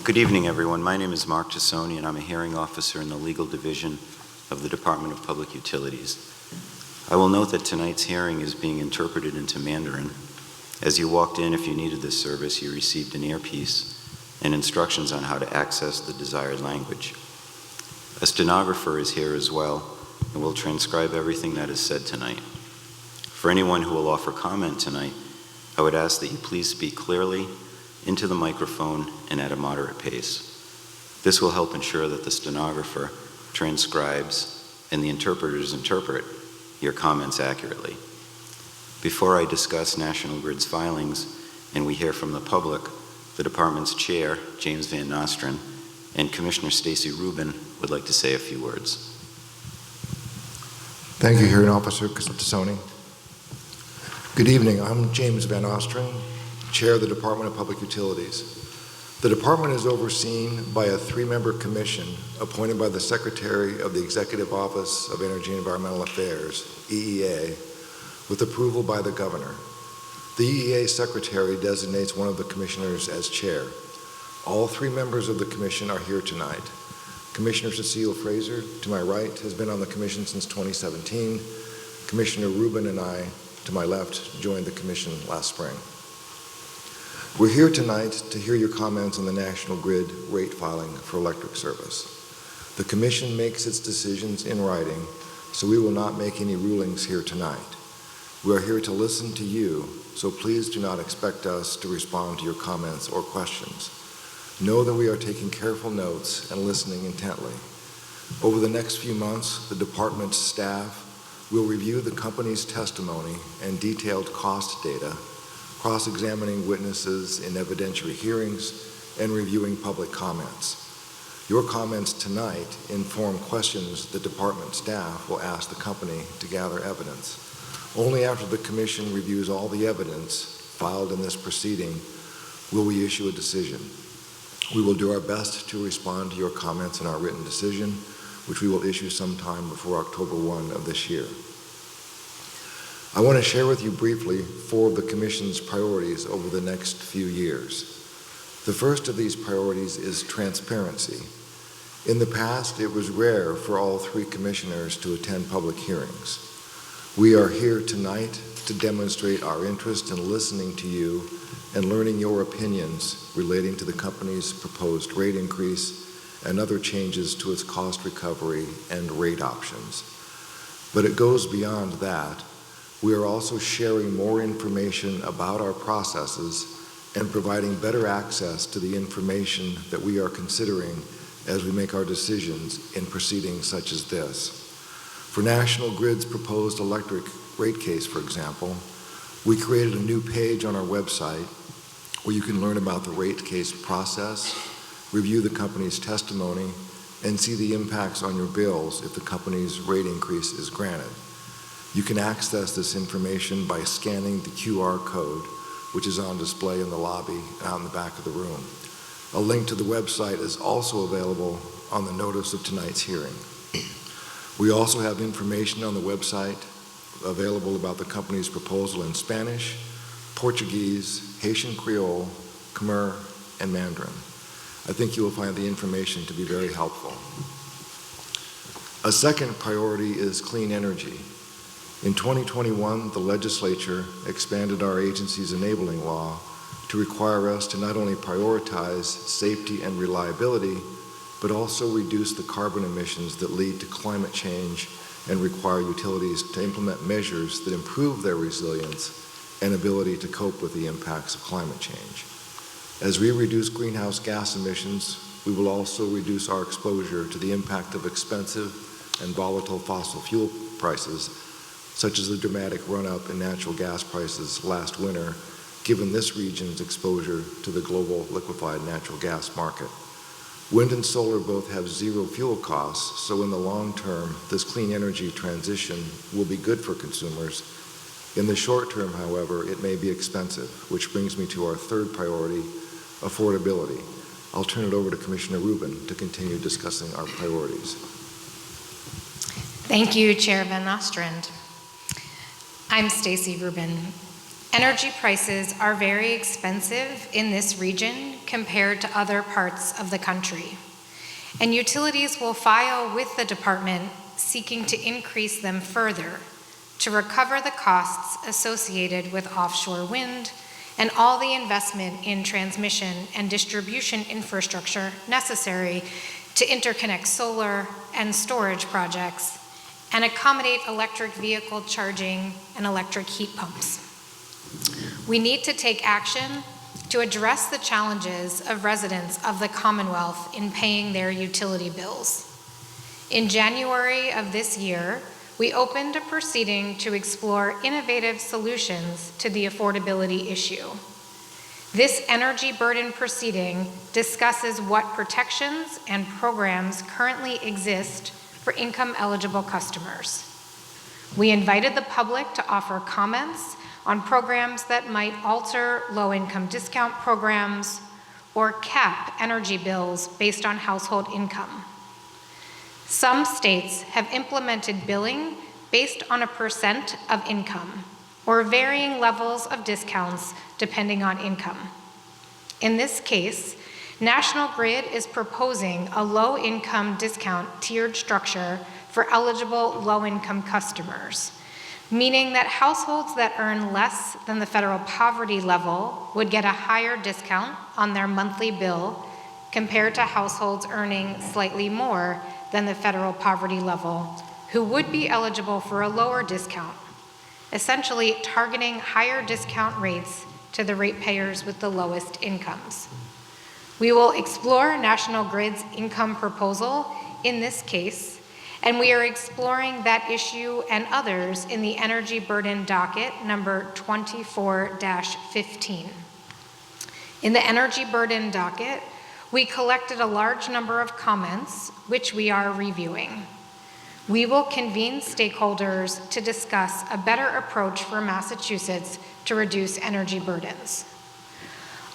Good evening, everyone. My name is Mark Tassoni, and I'm a hearing officer in the Legal Division of the Department of Public Utilities. I will note that tonight's hearing is being interpreted into Mandarin. As you walked in, if you needed this service, you received an earpiece and instructions on how to access the desired language. A stenographer is here as well and will transcribe everything that is said tonight. For anyone who will offer comment tonight, I would ask that you please speak clearly into the microphone and at a moderate pace. This will help ensure that the stenographer transcribes and the interpreters interpret your comments accurately. Before I discuss National Grid's filings and we hear from the public, the department's chair, James Van Nostrand, and Commissioner Stacy Rubin would like to say a few words. Thank you, Hearing Officer Tassoni. Good evening. I'm James Van Nostrand, Chair of the Department of Public Utilities. The department is overseen by a three-member commission appointed by the Secretary of the Executive Office of Energy and Environmental Affairs, EEA, with approval by the Governor. The EEA Secretary designates one of the commissioners as chair. All three members of the commission are here tonight. Commissioner Cecile Fraser, to my right, has been on the commission since 2017. Commissioner Rubin and I, to my left, joined the commission last spring. We're here tonight to hear your comments on the National Grid rate filing for electric service. The Commission makes its decisions in writing, so we will not make any rulings here tonight. We are here to listen to you, so please do not expect us to respond to your comments or questions. Know that we are taking careful notes and listening intently. Over the next few months, the department's staff will review the company's testimony and detailed cost data, cross-examining witnesses in evidentiary hearings, and reviewing public comments. Your comments tonight inform questions the department staff will ask the company to gather evidence. Only after the Commission reviews all the evidence filed in this proceeding will we issue a decision. We will do our best to respond to your comments in our written decision, which we will issue sometime before October 1 of this year. I want to share with you briefly four of the Commission's priorities over the next few years. The first of these priorities is transparency. In the past, it was rare for all three commissioners to attend public hearings. We are here tonight to demonstrate our interest in listening to you and learning your opinions relating to the company's proposed rate increase and other changes to its cost recovery and rate options. But it goes beyond that. We are also sharing more information about our processes and providing better access to the information that we are considering as we make our decisions in proceedings such as this. For National Grid's proposed electric rate case, for example, we created a new page on our website where you can learn about the rate case process, review the company's testimony, and see the impacts on your bills if the company's rate increase is granted. You can access this information by scanning the QR code, which is on display in the lobby and out in the back of the room. A link to the website is also available on the notice of tonight's hearing. We also have information on the website available about the company's proposal in Spanish, Portuguese, Haitian Creole, Khmer, and Mandarin. I think you will find the information to be very helpful. A second priority is clean energy. In 2021, the legislature expanded our agency's enabling law to require us to not only prioritize safety and reliability, but also reduce the carbon emissions that lead to climate change and require utilities to implement measures that improve their resilience and ability to cope with the impacts of climate change. As we reduce greenhouse gas emissions, we will also reduce our exposure to the impact of expensive and volatile fossil fuel prices, such as the dramatic run-up in natural gas prices last winter, given this region's exposure to the global liquefied natural gas market. Wind and solar both have zero fuel costs, so in the long term, this clean energy transition will be good for consumers. In the short term, however, it may be expensive, which brings me to our third priority, affordability. I'll turn it over to Commissioner Rubin to continue discussing our priorities. Thank you, Chair Van Nostrand. I'm Stacy Rubin. Energy prices are very expensive in this region compared to other parts of the country, and utilities will file with the department seeking to increase them further to recover the costs associated with offshore wind and all the investment in transmission and distribution infrastructure necessary to interconnect solar and storage projects and accommodate electric vehicle charging and electric heat pumps. We need to take action to address the challenges of residents of the Commonwealth in paying their utility bills. In January of this year, we opened a proceeding to explore innovative solutions to the affordability issue. This energy burden proceeding discusses what protections and programs currently exist for income-eligible customers. We invited the public to offer comments on programs that might alter low-income discount programs or cap energy bills based on household income. Some states have implemented billing based on a percent of income or varying levels of discounts depending on income. In this case, National Grid is proposing a low-income discount tiered structure for eligible low-income customers, meaning that households that earn less than the federal poverty level would get a higher discount on their monthly bill compared to households earning slightly more than the federal poverty level who would be eligible for a lower discount, essentially targeting higher discount rates to the ratepayers with the lowest incomes. We will explore National Grid's income proposal in this case, and we are exploring that issue and others in the Energy Burden Docket number 24-15. In the Energy Burden Docket, we collected a large number of comments, which we are reviewing. We will convene stakeholders to discuss a better approach for Massachusetts to reduce energy burdens.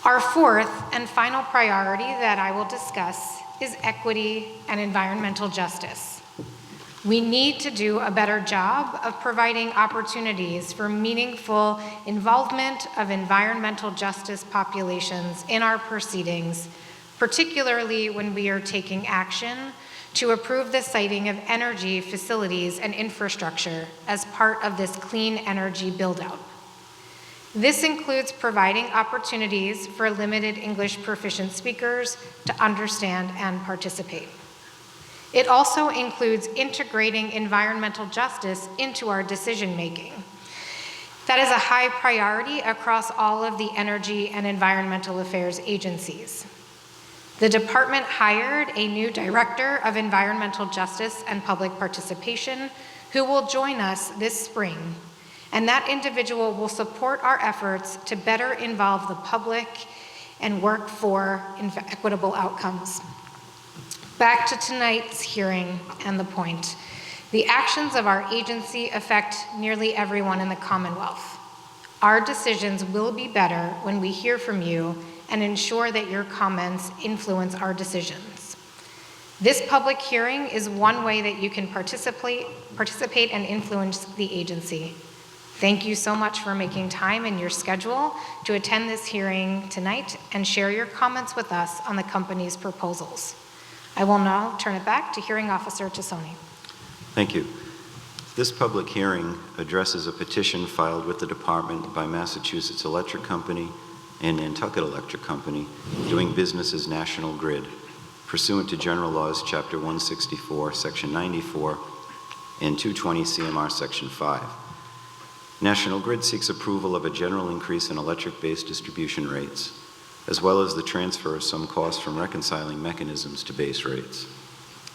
Our fourth and final priority that I will discuss is equity and environmental justice. We need to do a better job of providing opportunities for meaningful involvement of environmental justice populations in our proceedings, particularly when we are taking action to approve the siting of energy facilities and infrastructure as part of this clean energy build-out. This includes providing opportunities for limited English proficient speakers to understand and participate. It also includes integrating environmental justice into our decision-making. That is a high priority across all of the energy and environmental affairs agencies. The department hired a new director of environmental justice and public participation who will join us this spring, and that individual will support our efforts to better involve the public and work for equitable outcomes. Back to tonight's hearing and the point. The actions of our agency affect nearly everyone in the Commonwealth. Our decisions will be better when we hear from you and ensure that your comments influence our decisions. This public hearing is one way that you can participate and influence the agency. Thank you so much for making time in your schedule to attend this hearing tonight and share your comments with us on the company's proposals. I will now turn it back to Hearing Officer Tassone. Thank you. This public hearing addresses a petition filed with the department by Massachusetts Electric Company and Nantucket Electric Company doing business as National Grid, pursuant to General Laws, Chapter 164, Section 94, and 220 CMR Section 5. National Grid seeks approval of a general increase in electric-based distribution rates, as well as the transfer of some costs from reconciling mechanisms to base rates,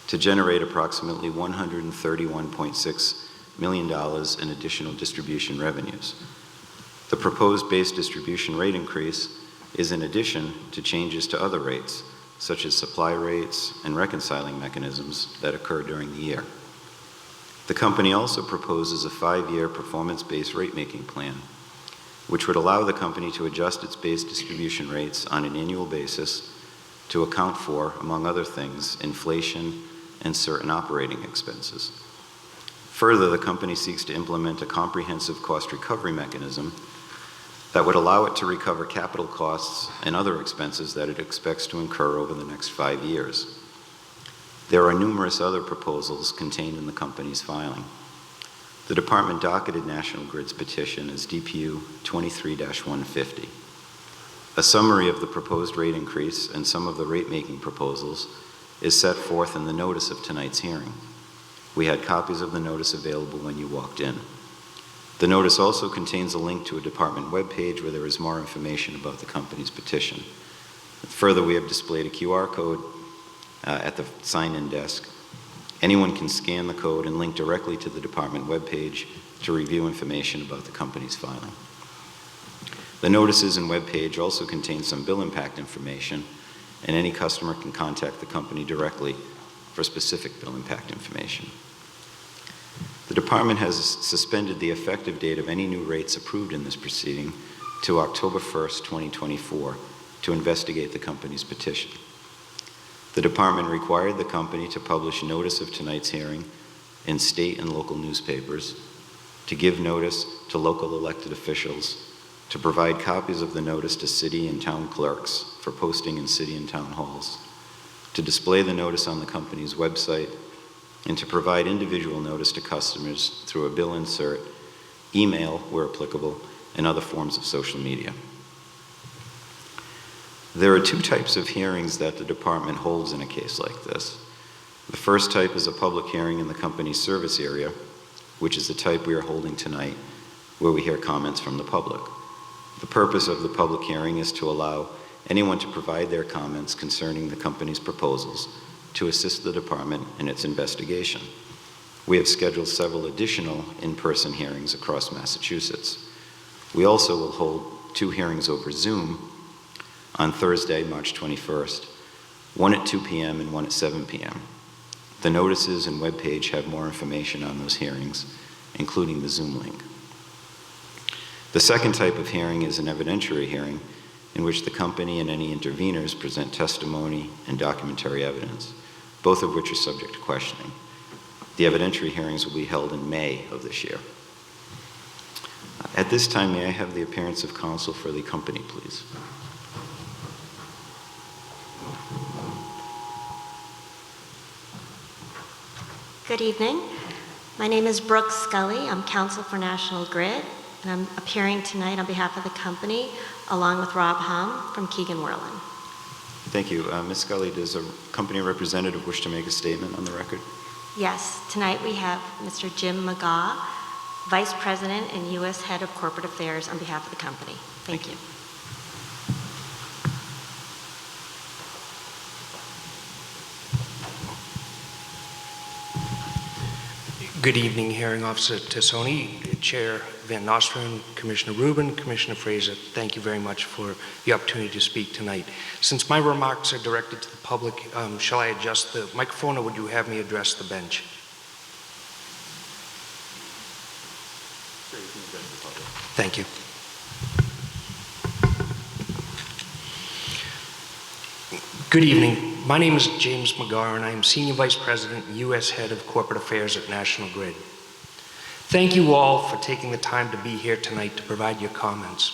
to generate approximately $131.6 million in additional distribution revenues. The proposed base distribution rate increase is in addition to changes to other rates, such as supply rates and reconciling mechanisms that occur during the year. The company also proposes a 5-year performance-based rate-making plan, which would allow the company to adjust its base distribution rates on an annual basis to account for, among other things, inflation and certain operating expenses. Further, the company seeks to implement a comprehensive cost recovery mechanism that would allow it to recover capital costs and other expenses that it expects to incur over the next 5 years. There are numerous other proposals contained in the company's filing. The department docketed National Grid's petition as DPU 23-150. A summary of the proposed rate increase and some of the rate-making proposals is set forth in the notice of tonight's hearing. We had copies of the notice available when you walked in. The notice also contains a link to a department webpage where there is more information about the company's petition. Further, we have displayed a QR code at the sign-in desk. Anyone can scan the code and link directly to the department webpage to review information about the company's filing. The notices and webpage also contain some bill impact information, and any customer can contact the company directly for specific bill impact information. The department has suspended the effective date of any new rates approved in this proceeding to October 1st, 2024, to investigate the company's petition. The department required the company to publish notice of tonight's hearing in state and local newspapers, to give notice to local elected officials, to provide copies of the notice to city and town clerks for posting in city and town halls, to display the notice on the company's website, and to provide individual notice to customers through a bill insert, email where applicable, and other forms of social media. There are two types of hearings that the department holds in a case like this. The first type is a public hearing in the company's service area, which is the type we are holding tonight, where we hear comments from the public. The purpose of the public hearing is to allow anyone to provide their comments concerning the company's proposals to assist the department in its investigation. We have scheduled several additional in-person hearings across Massachusetts. We also will hold 2 hearings over Zoom on Thursday, March 21st, one at 2 p.m. and one at 7 p.m. The notices and webpage have more information on those hearings, including the Zoom link. The second type of hearing is an evidentiary hearing in which the company and any interveners present testimony and documentary evidence, both of which are subject to questioning. The evidentiary hearings will be held in May of this year. At this time, may I have the appearance of counsel for the company, please? Good evening. My name is Brooke Scully. I'm counsel for National Grid, and I'm appearing tonight on behalf of the company, along with Rob Hum from Keegan Worlin. Thank you. Ms. Scully, does a company representative wish to make a statement on the record? Yes, tonight we have Mr. Jim McGaw, Vice President and U.S. Head of Corporate Affairs on behalf of the company. Thank you. Good evening, Hearing Officer Tassoni, Chair Van Nostrand, Commissioner Rubin, Commissioner Fraser. Thank you very much for the opportunity to speak tonight. Since my remarks are directed to the public, shall I adjust the microphone, or would you have me address the bench? Thank you. Good evening. My name is James McGaw, and I am Senior Vice President and U.S. Head of Corporate Affairs at National Grid. Thank you all for taking the time to be here tonight to provide your comments.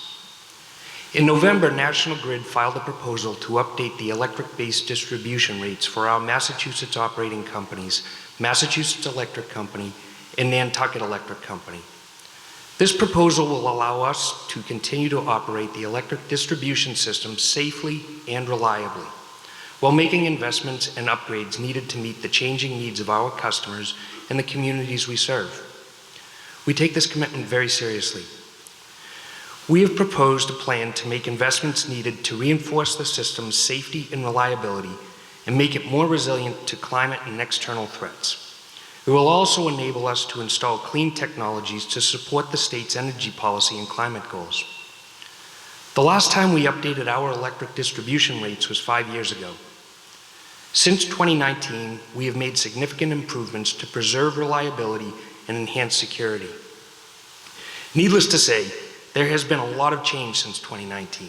In November, National Grid filed a proposal to update the electric-based distribution rates for our Massachusetts operating companies, Massachusetts Electric Company and Nantucket Electric Company. This proposal will allow us to continue to operate the electric distribution system safely and reliably, while making investments and upgrades needed to meet the changing needs of our customers and the communities we serve. We take this commitment very seriously. We have proposed a plan to make investments needed to reinforce the system's safety and reliability and make it more resilient to climate and external threats. It will also enable us to install clean technologies to support the state's energy policy and climate goals. The last time we updated our electric distribution rates was 5 years ago. Since 2019, we have made significant improvements to preserve reliability and enhance security. Needless to say, there has been a lot of change since 2019.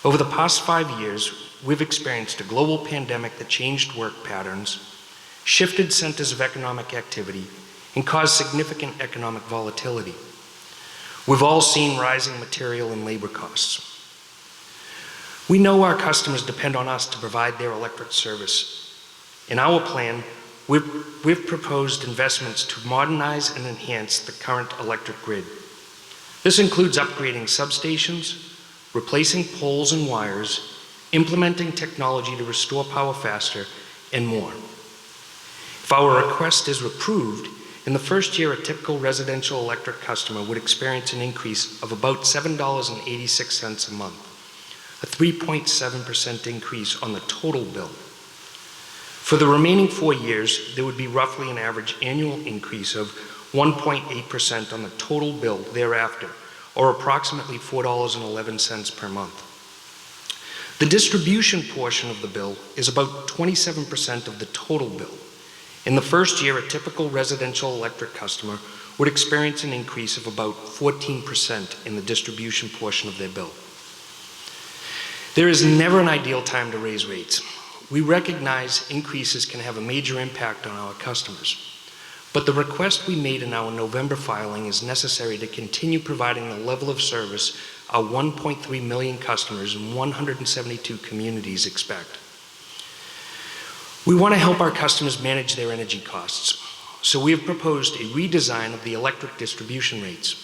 Over the past 5 years, we've experienced a global pandemic that changed work patterns, shifted centers of economic activity, and caused significant economic volatility. We've all seen rising material and labor costs. We know our customers depend on us to provide their electric service. In our plan, we've proposed investments to modernize and enhance the current electric grid. This includes upgrading substations, replacing poles and wires, implementing technology to restore power faster, and more. If our request is approved, in the first year, a typical residential electric customer would experience an increase of about $7.86 a month, a 3.7% increase on the total bill. For the remaining 4 years, there would be roughly an average annual increase of 1.8% on the total bill thereafter, or approximately $4.11 per month. The distribution portion of the bill is about 27% of the total bill. In the first year, a typical residential electric customer would experience an increase of about 14% in the distribution portion of their bill. There is never an ideal time to raise rates. We recognize increases can have a major impact on our customers, but the request we made in our November filing is necessary to continue providing the level of service our 1.3 million customers in 172 communities expect. We want to help our customers manage their energy costs, so we have proposed a redesign of the electric distribution rates.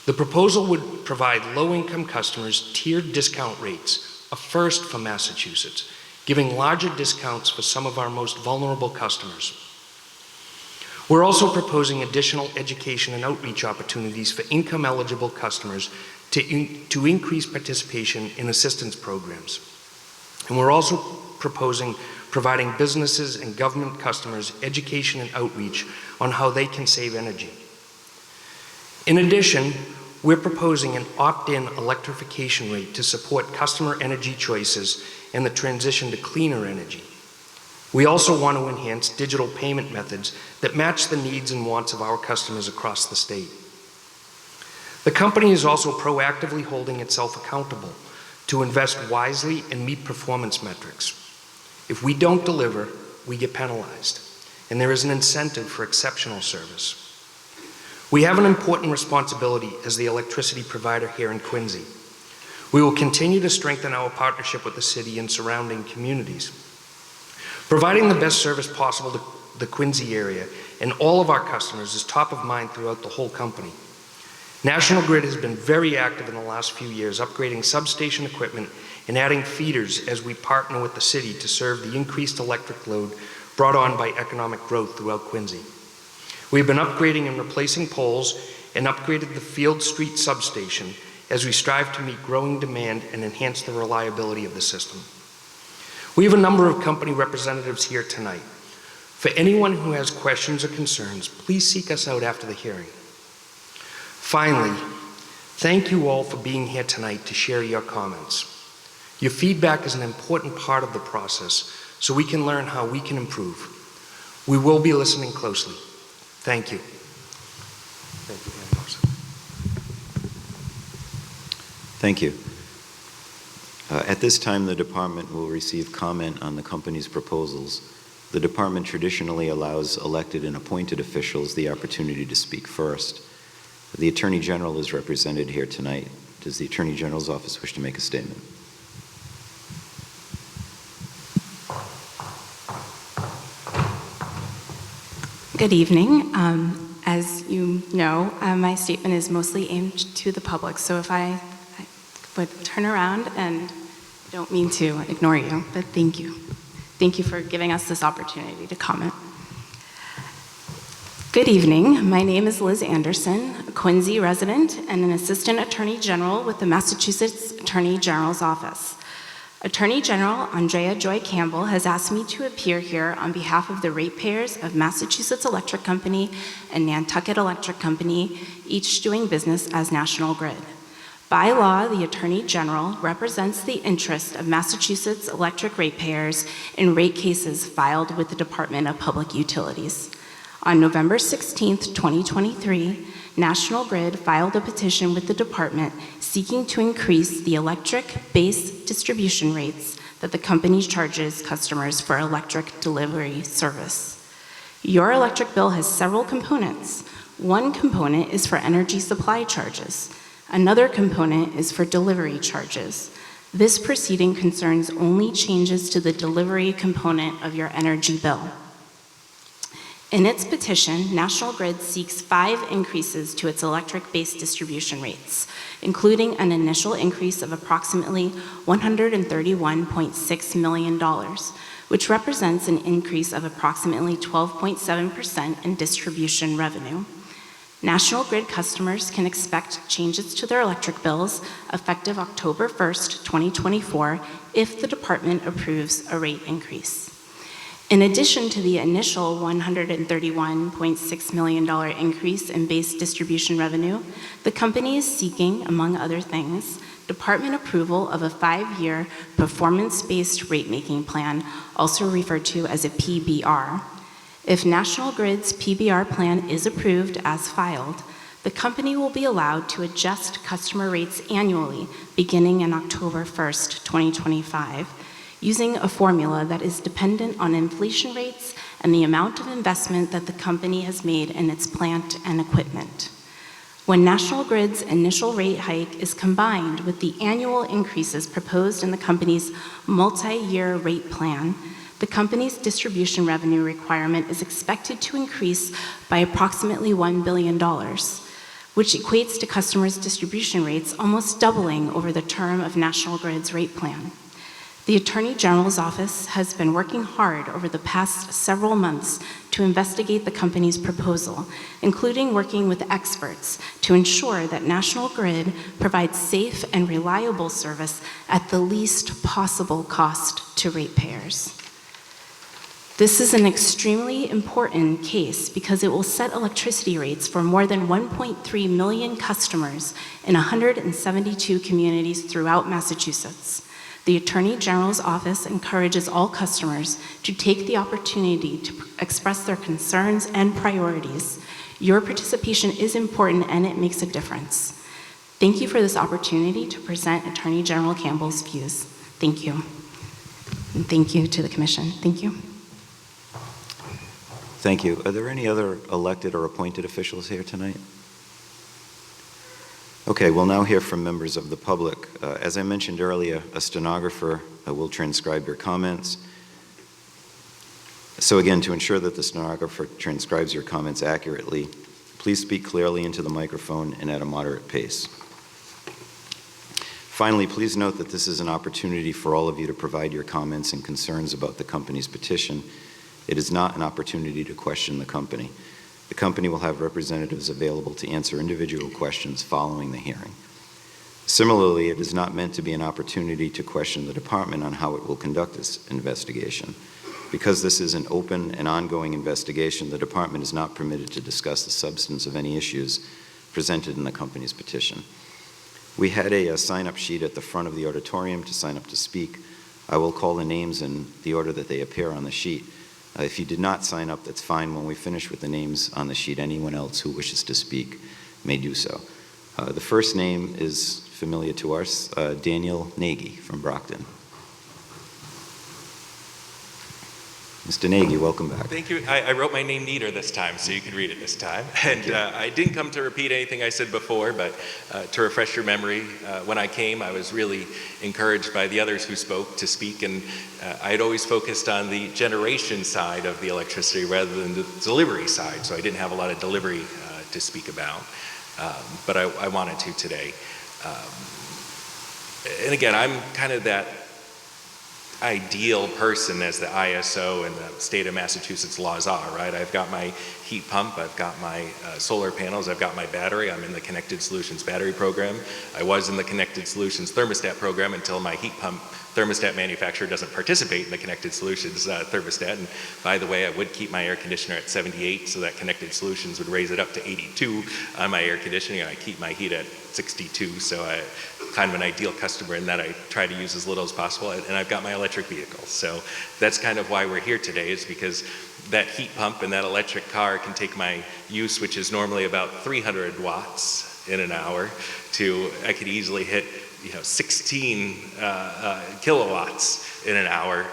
The proposal would provide low-income customers tiered discount rates, a first for Massachusetts, giving larger discounts for some of our most vulnerable customers. We're also proposing additional education and outreach opportunities for income-eligible customers to increase participation in assistance programs. And we're also providing businesses and government customers education and outreach on how they can save energy. In addition, we're proposing an opt-in electrification rate to support customer energy choices and the transition to cleaner energy. We also want to enhance digital payment methods that match the needs and wants of our customers across the state. The company is also proactively holding itself accountable to invest wisely and meet performance metrics. If we don't deliver, we get penalized, and there is an incentive for exceptional service. We have an important responsibility as the electricity provider here in Quincy. We will continue to strengthen our partnership with the city and surrounding communities. Providing the best service possible to the Quincy area and all of our customers is top of mind throughout the whole company. National Grid has been very active in the last few years, upgrading substation equipment and adding feeders as we partner with the city to serve the increased electric load brought on by economic growth throughout Quincy. We've been upgrading and replacing poles and upgraded the Field Street substation as we strive to meet growing demand and enhance the reliability of the system. We have a number of company representatives here tonight. For anyone who has questions or concerns, please seek us out after the hearing. Finally, thank you all for being here tonight to share your comments. Your feedback is an important part of the process, so we can learn how we can improve. We will be listening closely. Thank you. Thank you. At this time, the department will receive comment on the company's proposals. The department traditionally allows elected and appointed officials the opportunity to speak first. The Attorney General is represented here tonight. Does the Attorney General's office wish to make a statement? Good evening. As you know, my statement is mostly aimed to the public, so if I would turn around, and I don't mean to ignore you, but thank you. Thank you for giving us this opportunity to comment. Good evening. My name is Liz Anderson, a Quincy resident and an Assistant Attorney General with the Massachusetts Attorney General's Office. Attorney General Andrea Joy Campbell has asked me to appear here on behalf of the ratepayers of Massachusetts Electric Company and Nantucket Electric Company, each doing business as National Grid. By law, the Attorney General represents the interest of Massachusetts electric ratepayers in rate cases filed with the Department of Public Utilities. On November 16, 2023, National Grid filed a petition with the department seeking to increase the electric base distribution rates that the company charges customers for electric delivery service. Your electric bill has several components. One component is for energy supply charges. Another component is for delivery charges. This proceeding concerns only changes to the delivery component of your energy bill. In its petition, National Grid seeks 5 increases to its electric-based distribution rates, including an initial increase of approximately $131.6 million, which represents an increase of approximately 12.7% in distribution revenue. National Grid customers can expect changes to their electric bills effective October 1st, 2024, if the department approves a rate increase. In addition to the initial $131.6 million increase in base distribution revenue, the company is seeking, among other things, department approval of a 5-year performance-based rate-making plan, also referred to as a PBR. If National Grid's PBR plan is approved as filed, the company will be allowed to adjust customer rates annually beginning in October 1st, 2025, using a formula that is dependent on inflation rates and the amount of investment that the company has made in its plant and equipment. When National Grid's initial rate hike is combined with the annual increases proposed in the company's multi-year rate plan, the company's distribution revenue requirement is expected to increase by approximately $1 billion, which equates to customers' distribution rates almost doubling over the term of National Grid's rate plan. The Attorney General's office has been working hard over the past several months to investigate the company's proposal, including working with experts to ensure that National Grid provides safe and reliable service at the least possible cost to ratepayers. This is an extremely important case because it will set electricity rates for more than 1.3 million customers in 172 communities throughout Massachusetts. The Attorney General's office encourages all customers to take the opportunity to express their concerns and priorities. Your participation is important and it makes a difference. Thank you for this opportunity to present Attorney General Campbell's views. Thank you. And thank you to the Commission. Thank you. Thank you. Are there any other elected or appointed officials here tonight? Okay, we'll now hear from members of the public. As I mentioned earlier, a stenographer will transcribe your comments. So again, to ensure that the stenographer transcribes your comments accurately, please speak clearly into the microphone and at a moderate pace. Finally, please note that this is an opportunity for all of you to provide your comments and concerns about the company's petition. It is not an opportunity to question the company. The company will have representatives available to answer individual questions following the hearing. Similarly, it is not meant to be an opportunity to question the department on how it will conduct this investigation. Because this is an open and ongoing investigation, the department is not permitted to discuss the substance of any issues presented in the company's petition. We had a sign-up sheet at the front of the auditorium to sign up to speak. I will call the names in the order that they appear on the sheet. If you did not sign up, that's fine. When we finish with the names on the sheet, anyone else who wishes to speak may do so. The first name is familiar to us, Daniel Nagy from Brockton. Mr. Nagy, welcome back. Thank you. I wrote my name neater this time, so you could read it this time. And I didn't come to repeat anything I said before, but to refresh your memory, when I came, I was really encouraged by the others who spoke to speak, and I had always focused on the generation side of the electricity rather than the delivery side, so I didn't have a lot of delivery to speak about, but I wanted to today. And again, I'm kind of that ideal person as the ISO and the state of Massachusetts laws are, right? I've got my heat pump, I've got my solar panels, I've got my battery. I'm in the Connected Solutions battery program. I was in the Connected Solutions thermostat program until my heat pump thermostat manufacturer doesn't participate in the Connected Solutions thermostat. And by the way, I would keep my air conditioner at 78 so that Connected Solutions would raise it up to 82 on my air conditioning, and I keep my heat at 62, so I'm kind of an ideal customer in that I try to use as little as possible, and I've got my electric vehicle. So that's kind of why we're here today, is because that heat pump and that electric car can take my use, which is normally about 300 watts in an hour, to I could easily hit 16 kilowatts in an hour,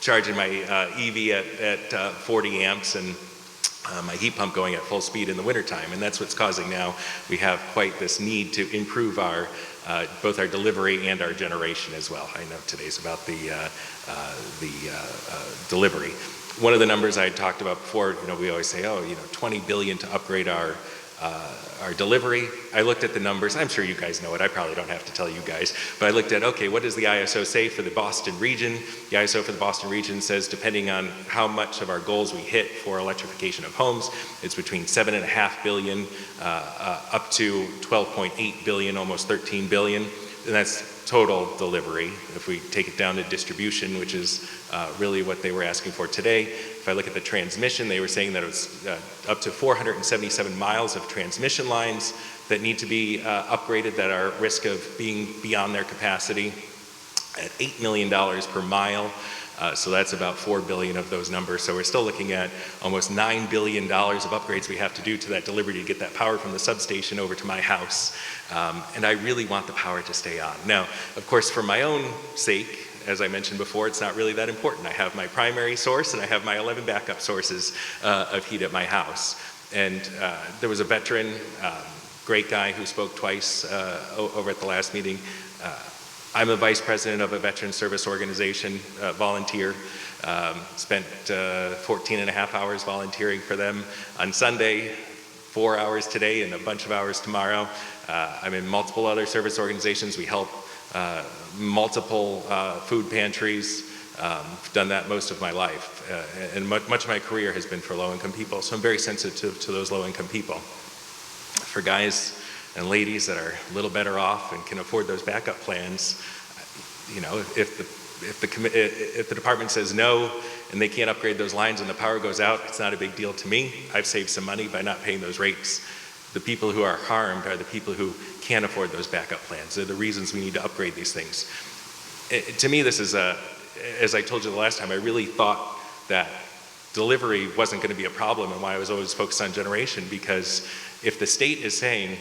charging my EV at 40 amps, and my heat pump going at full speed in the wintertime, and that's what's causing now we have quite this need to improve our both our delivery and our generation as well. I know today's about the delivery. One of the numbers I had talked about before, we always say, oh, $20 billion to upgrade our delivery. I looked at the numbers. I'm sure you guys know it. I probably don't have to tell you guys. But I looked at, okay, what does the ISO say for the Boston region? The ISO for the Boston region says, depending on how much of our goals we hit for electrification of homes, it's between $7.5 billion up to $12.8 billion, almost $13 billion. And that's total delivery. If we take it down to distribution, which is really what they were asking for today. If I look at the transmission, they were saying that it was up to 477 miles of transmission lines that need to be upgraded, that are at risk of being beyond their capacity, at $8 million per mile. So that's about 4 billion of those numbers. So we're still looking at almost $9 billion of upgrades we have to do to that delivery to get that power from the substation over to my house. And I really want the power to stay on. Now, of course, for my own sake, as I mentioned before, it's not really that important. I have my primary source and I have my 11 backup sources of heat at my house. And there was a veteran, great guy who spoke twice over at the last meeting. I'm a vice president of a veteran service organization, volunteer. Spent 14 and a half hours volunteering for them on Sunday, 4 hours today and a bunch of hours tomorrow. I'm in multiple other service organizations. We help multiple food pantries. I've done that most of my life. And much of my career has been for low-income people, so I'm very sensitive to those low-income people. For guys and ladies that are a little better off and can afford those backup plans, if the department says no and they can't upgrade those lines and the power goes out, it's not a big deal to me. I've saved some money by not paying those rates. The people who are harmed are the people who can't afford those backup plans. They're the reasons we need to upgrade these things. To me, this is as I told you the last time, I really thought that delivery wasn't going to be a problem, and why I was always focused on generation, because if the state is saying,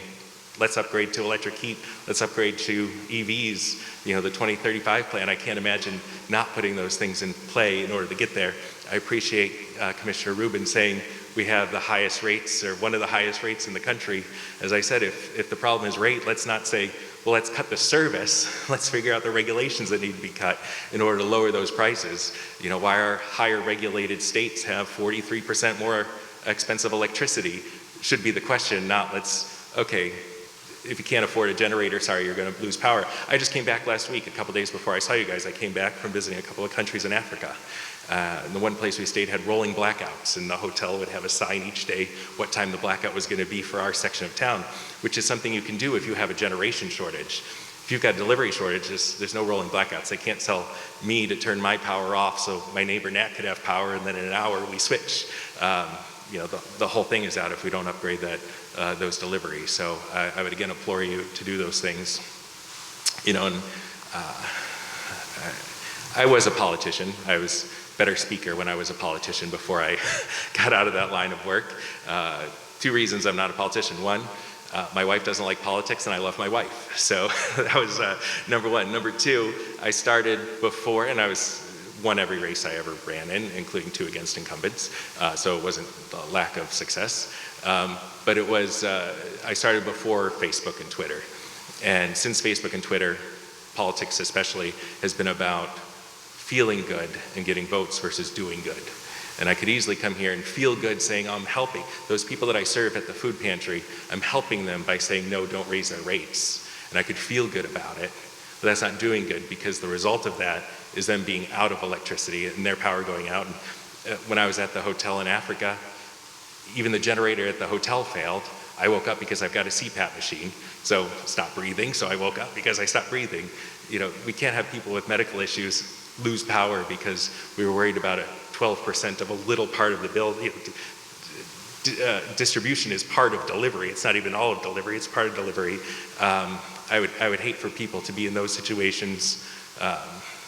let's upgrade to electric heat, let's upgrade to EVs, the 2035 plan, I can't imagine not putting those things in play in order to get there. I appreciate Commissioner Rubin saying we have the highest rates, or one of the highest rates in the country. As I said, if the problem is rate, let's not say, well, let's cut the service. Let's figure out the regulations that need to be cut in order to lower those prices. Why our higher regulated states have 43% more expensive electricity should be the question, not okay, if you can't afford a generator, sorry, you're going to lose power. I just came back last week, a couple days before I saw you guys. I came back from visiting a couple of countries in Africa. The one place we stayed had rolling blackouts, and the hotel would have a sign each day what time the blackout was going to be for our section of town, which is something you can do if you have a generation shortage. If you've got delivery shortages, there's no rolling blackouts. They can't tell me to turn my power off so my neighbor Nat could have power, and then in an hour we switch. The whole thing is out if we don't upgrade those deliveries. So I would again implore you to do those things. I was a politician. I was a better speaker when I was a politician before I got out of that line of work. 2 reasons I'm not a politician. One, my wife doesn't like politics and I love my wife. So that was number one. Number 2, I started before, and I won every race I ever ran in, including 2 against incumbents. So it wasn't a lack of success. But it was, I started before Facebook and Twitter. And since Facebook and Twitter, politics especially, has been about feeling good and getting votes versus doing good. And I could easily come here and feel good saying, I'm helping. Those people that I serve at the food pantry, I'm helping them by saying, no, don't raise their rates. And I could feel good about it. But that's not doing good, because the result of that is them being out of electricity and their power going out. And when I was at the hotel in Africa, even the generator at the hotel failed. I woke up because I've got a CPAP machine, so stop breathing. So I woke up because I stopped breathing. We can't have people with medical issues lose power because we were worried about 12% of a little part of the bill. Distribution is part of delivery. It's not even all of delivery, it's part of delivery. I would hate for people to be in those situations,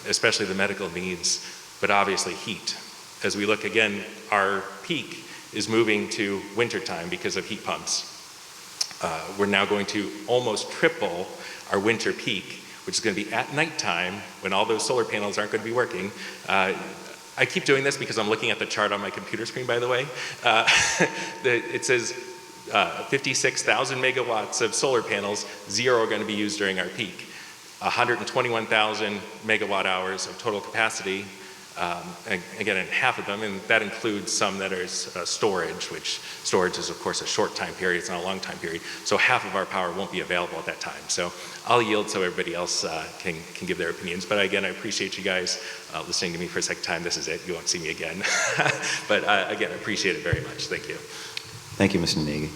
especially the medical needs, but obviously heat. As we look again, our peak is moving to wintertime because of heat pumps. We're now going to almost triple our winter peak, which is going to be at nighttime when all those solar panels aren't going to be working. I keep doing this because I'm looking at the chart on my computer screen, by the way. It says 56,000 megawatts of solar panels, 0 are going to be used during our peak. 121,000 megawatt hours of total capacity, again, and half of them, and that includes some that are storage, which storage is, of course, a short time period, it's not a long time period, so half of our power won't be available at that time. So I'll yield so everybody else can give their opinions, but again, I appreciate you guys listening to me for a second time. This is it, you won't see me again. But again, I appreciate it very much. Thank you. Thank you, Mr. Nagy.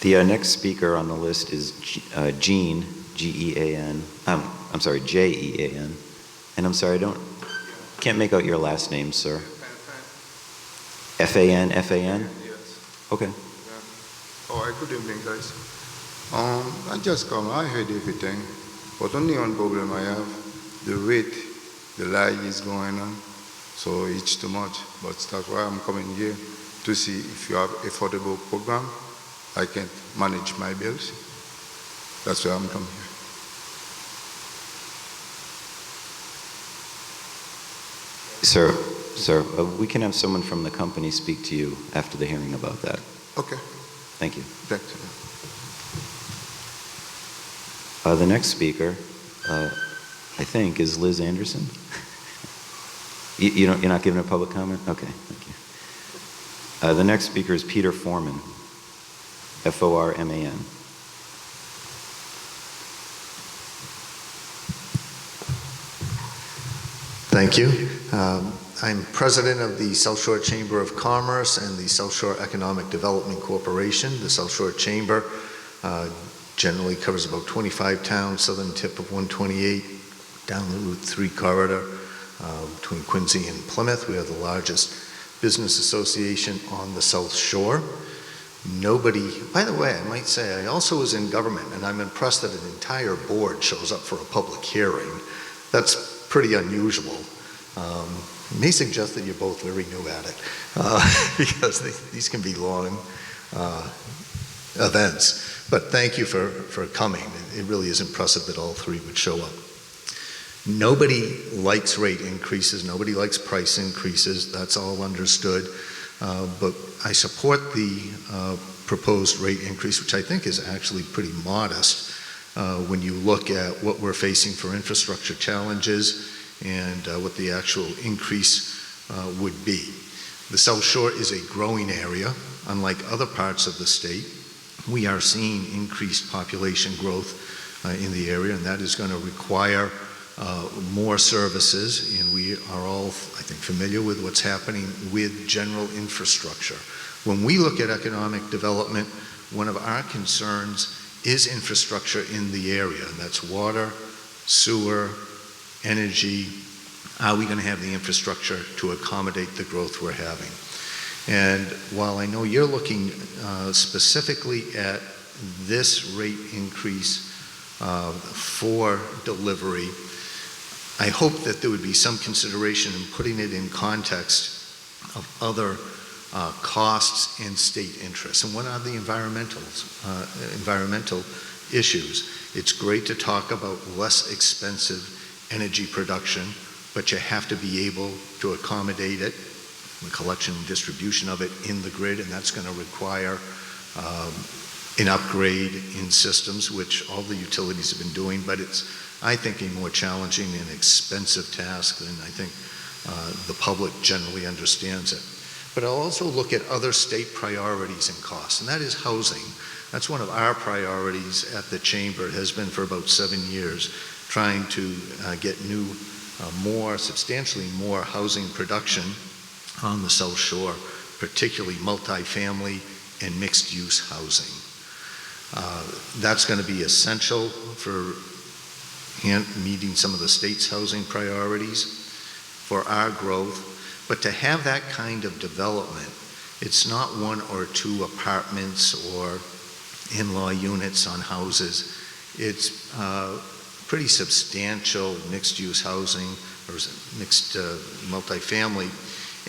The next speaker on the list is Jean, G-E-A-N, I'm sorry, J-E-A-N. And I'm sorry, can't make out your last name, sir. F-A-N, F-A-N? Yes. Okay. Yeah. All right, good evening, guys. I just come, I heard everything, but only one problem I have, the rate, the lie is going on, so it's too much. But that's why I'm coming here to see if you have affordable program, I can manage my bills. That's why I'm coming here. Sir, we can have someone from the company speak to you after the hearing about that. Okay. Thank you. Thank you. The next speaker, I think, is Liz Anderson. You're not giving a public comment? Okay, thank you. The next speaker is Peter Foreman, F-O-R-M-A-N. Thank you. I'm president of the South Shore Chamber of Commerce and the South Shore Economic Development Corporation. The South Shore Chamber generally covers about 25 towns, southern tip of 128, down the Route 3 corridor between Quincy and Plymouth. We are the largest business association on the South Shore. Nobody, by the way, I might say, I also was in government, and I'm impressed that an entire board shows up for a public hearing. That's pretty unusual. It may suggest that you're both very new at it, because these can be long events. But thank you for coming. It really is impressive that all three would show up. Nobody likes rate increases. Nobody likes price increases. That's all understood. But I support the proposed rate increase, which I think is actually pretty modest when you look at what we're facing for infrastructure challenges and what the actual increase would be. The South Shore is a growing area. Unlike other parts of the state, we are seeing increased population growth in the area, and that is going to require more services, and we are all, I think, familiar with what's happening with general infrastructure. When we look at economic development, one of our concerns is infrastructure in the area, and that's water, sewer, energy. Are we going to have the infrastructure to accommodate the growth we're having? And while I know you're looking specifically at this rate increase for delivery, I hope that there would be some consideration in putting it in context of other costs and state interests. And what are the environmental issues? It's great to talk about less expensive energy production, but you have to be able to accommodate it, the collection and distribution of it in the grid, and that's going to require an upgrade in systems, which all the utilities have been doing, but it's, I think, a more challenging and expensive task than I think the public generally understands it. But I'll also look at other state priorities and costs, and that is housing. That's one of our priorities at the Chamber. It has been for about 7 years, trying to get new, substantially more housing production on the South Shore, particularly multifamily and mixed-use housing. That's going to be essential for meeting some of the state's housing priorities for our growth. But to have that kind of development, it's not 1 or 2 apartments or in-law units on houses. It's pretty substantial mixed-use housing or mixed multifamily.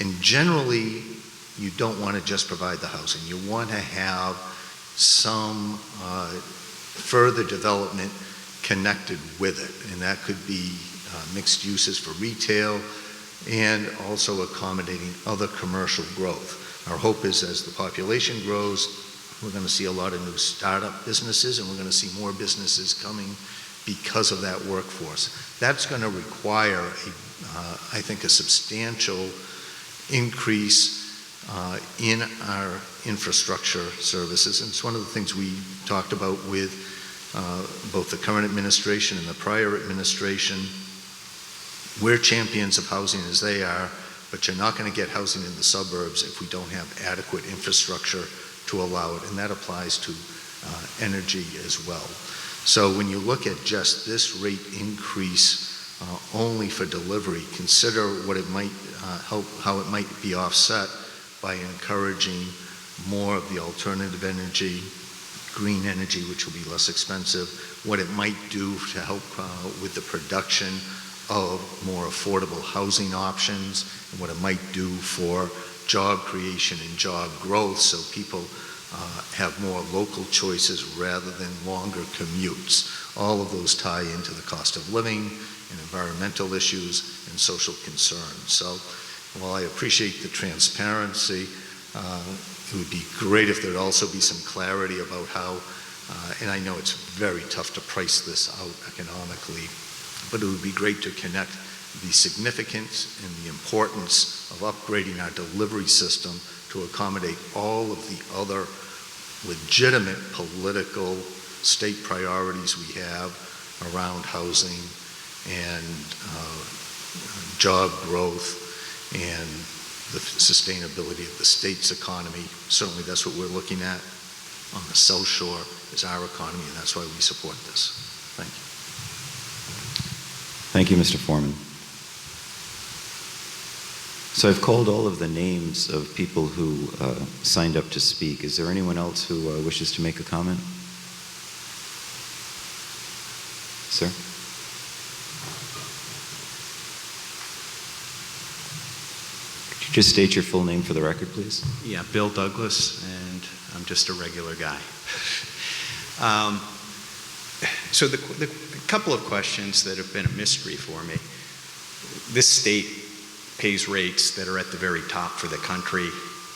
And generally, you don't want to just provide the housing. You want to have some further development connected with it. And that could be mixed uses for retail, and also accommodating other commercial growth. Our hope is as the population grows, we're going to see a lot of new startup businesses, and we're going to see more businesses coming because of that workforce. That's going to require, I think, a substantial increase in our infrastructure services. And it's one of the things we talked about with both the current administration and the prior administration. We're champions of housing as they are, but you're not going to get housing in the suburbs if we don't have adequate infrastructure to allow it, and that applies to energy as well. So when you look at just this rate increase only for delivery, consider what it might how it might be offset by encouraging more of the alternative energy, green energy, which will be less expensive, what it might do to help with the production of more affordable housing options, and what it might do for job creation and job growth so people have more local choices rather than longer commutes. All of those tie into the cost of living and environmental issues and social concerns. So while I appreciate the transparency, it would be great if there'd also be some clarity about how, and I know it's very tough to price this out economically, but it would be great to connect the significance and the importance of upgrading our delivery system to accommodate all of the other legitimate political state priorities we have around housing and job growth and the sustainability of the state's economy. Certainly that's what we're looking at on the South Shore is our economy, and that's why we support this. Thank you. Thank you, Mr. Foreman. So I've called all of the names of people who signed up to speak. Is there anyone else who wishes to make a comment? Sir? Could you just state your full name for the record, please? Yeah, Bill Douglas, and I'm just a regular guy. So the couple of questions that have been a mystery for me. This state pays rates that are at the very top for the country,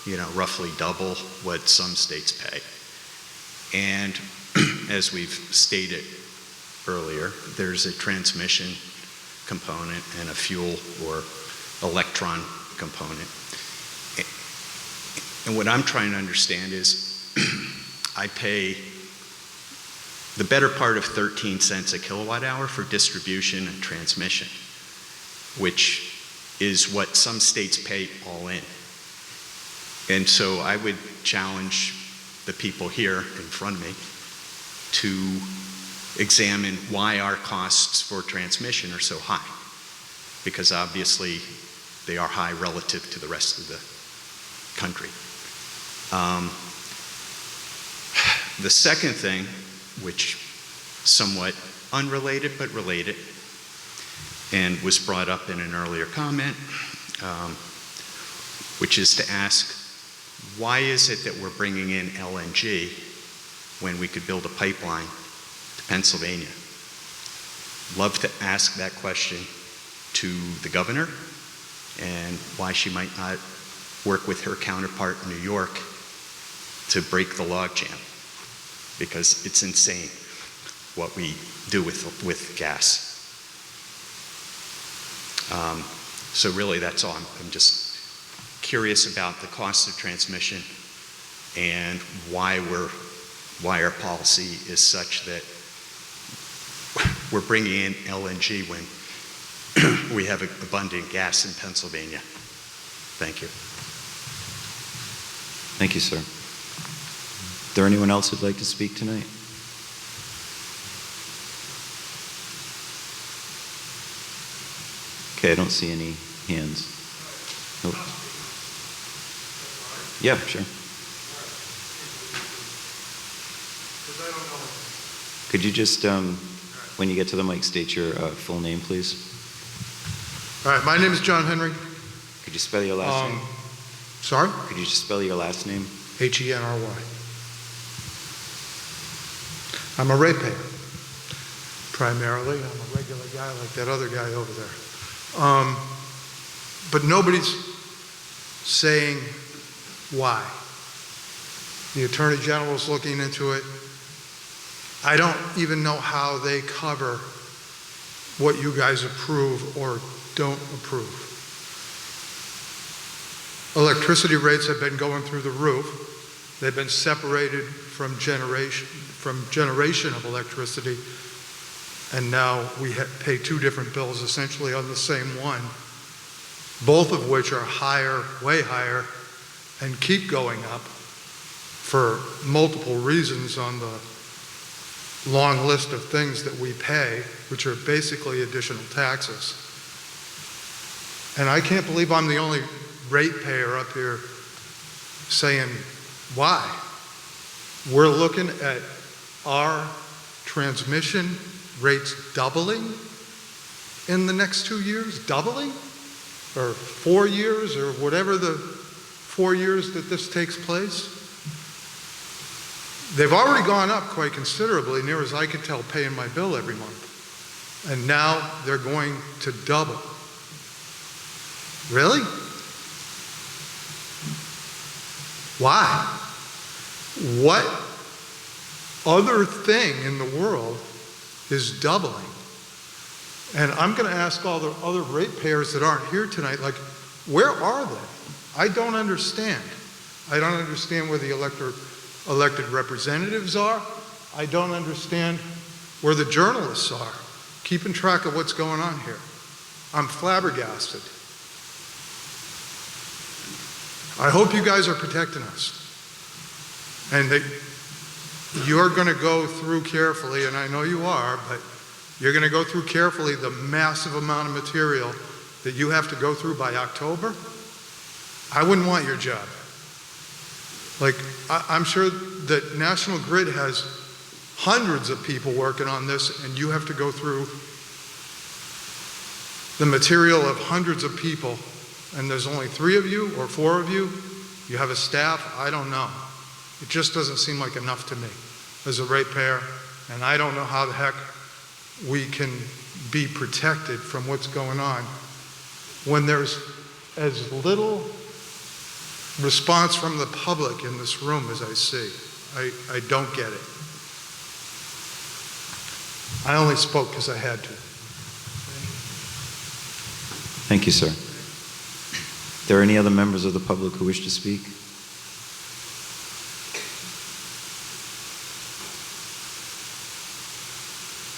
you know, roughly double what some states pay. And as we've stated earlier, there's a transmission component and a fuel or electron component. And what I'm trying to understand is I pay the better part of 13 cents a kilowatt hour for distribution and transmission, which is what some states pay all in. And so I would challenge the people here in front of me to examine why our costs for transmission are so high, because obviously they are high relative to the rest of the country. The second thing, which somewhat unrelated but related, and was brought up in an earlier comment, which is to ask, why is it that we're bringing in LNG when we could build a pipeline to Pennsylvania? Love to ask that question to the governor and why she might not work with her counterpart in New York to break the logjam, because it's insane what we do with gas. So really that's all. I'm just curious about the cost of transmission and why our policy is such that we're bringing in LNG when we have abundant gas in Pennsylvania. Thank you. Thank you, sir. Is there anyone else who'd like to speak tonight? Okay, I don't see any hands. Nope. Yeah, sure. Could you just, when you get to the mic, state your full name, please? All right, my name is John Henry. Could you spell your last name? Sorry? Could you just spell your last name? Henry. I'm a ratepayer. Primarily, I'm a regular guy like that other guy over there. but nobody's saying why. The Attorney General's looking into it. I don't even know how they cover what you guys approve or don't approve. Electricity rates have been going through the roof. They've been separated from generation of electricity, and now we pay two different bills essentially on the same one, both of which are higher, way higher, and keep going up for multiple reasons on the long list of things that we pay, which are basically additional taxes. And I can't believe I'm the only ratepayer up here saying why. We're looking at our transmission rates doubling in the next 2 years, doubling, or 4 years, or whatever the 4 years that this takes place. They've already gone up quite considerably, near as I can tell, paying my bill every month. And now they're going to double. Really? Why? What other thing in the world is doubling? And I'm going to ask all the other ratepayers that aren't here tonight, like, where are they? I don't understand. I don't understand where the elected representatives are. I don't understand where the journalists are, keeping track of what's going on here. I'm flabbergasted. I hope you guys are protecting us, and that you're going to go through carefully, and I know you are, but you're going to go through carefully the massive amount of material that you have to go through by October. I wouldn't want your job. Like, I'm sure that National Grid has hundreds of people working on this, and you have to go through the material of hundreds of people, and there's only 3 of you or 4 of you. You have a staff, I don't know. It just doesn't seem like enough to me as a ratepayer, and I don't know how the heck we can be protected from what's going on when there's as little response from the public in this room as I see. I don't get it. I only spoke because I had to. Thank you, sir. Are there any other members of the public who wish to speak?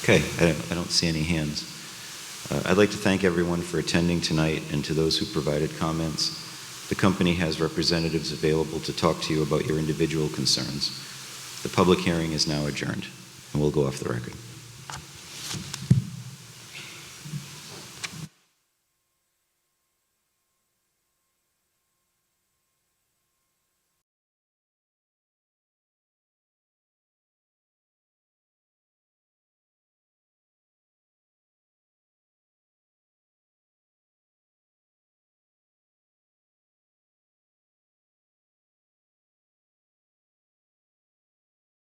Okay, I don't see any hands. I'd like to thank everyone for attending tonight, and to those who provided comments. The company has representatives available to talk to you about your individual concerns. The public hearing is now adjourned, and we'll go off the record.